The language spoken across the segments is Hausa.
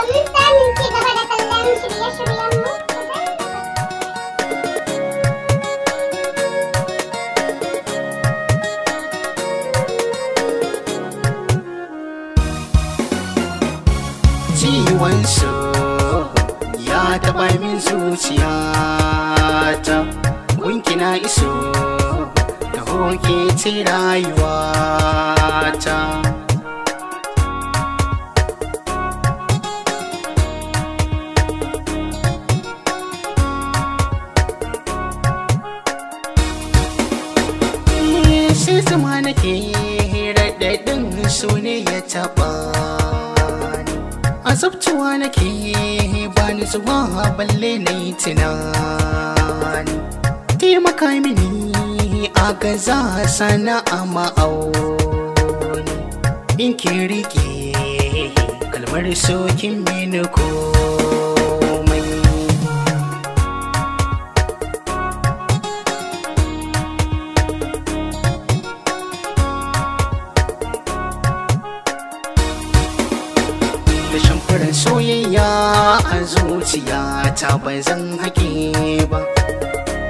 domin samun ci gaba da kallon shirye-shiryenmu. Ciwon so ya taɓa min zuciyata, gunki na iso da hoke ce rayuwata. Sai zama nake raɗaɗin so ne ya taɓa, azabtuwa nake bani zuwa balle na yi tunani. Taimaka mini a gaza sana'a ma'auni, in ki rike kalmar sokin mini komai. Da shamfarin soyayya a zuciyata ba zan haƙe ba,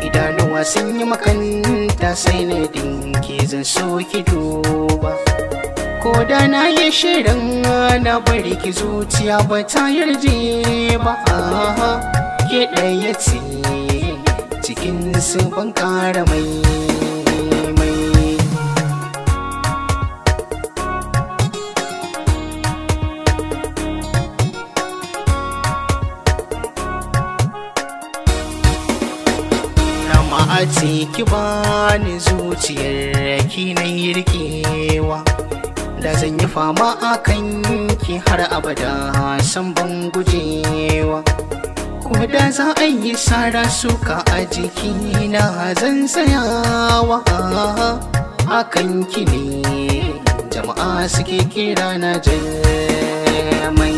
idanuwa sun yi makanta sai na dinke zan so ki duba. Ko da na yi shirin na bari ki zuciya ba ta yarje ba, ke ɗaya ce cikin su ban ƙara mai. A ciki bani zuciyar ki na rikewa, da zan yi fama a kan ki har abada san ban gujewa. Ko da za a yi sara suka a jiki na zan tsayawa, a kan ki ne jama'a suke kira na jamai.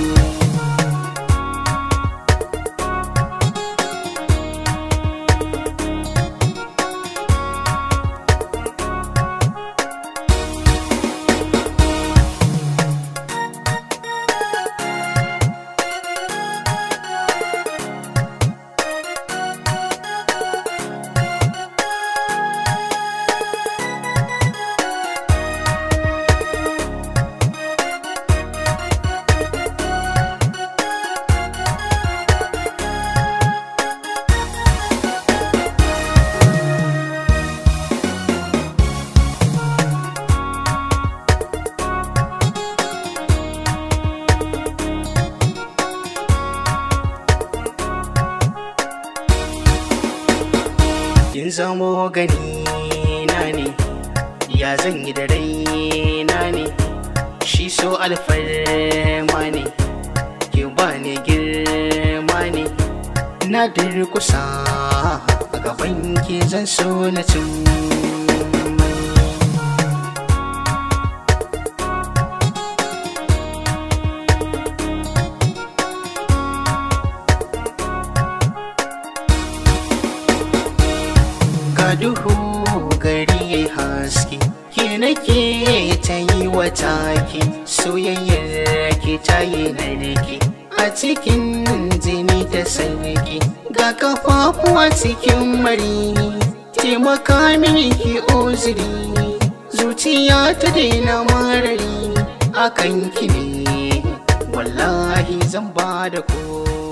Kin zamo gani na ne, ya zan yi da raina ne, shi so alfarma ne, ki ba ni girma ne. Na durkusa a gaban ki zan so na cin. Duhu gari ya haske, ke nake ta yi wa take, soyayyar ke ta yi narke a cikin jini da sarki. Ga kafafuwa cikin mari, taimaka mini ki uzuri, zuciya ta daina marari, akan ki ne wallahi zan ba da ko.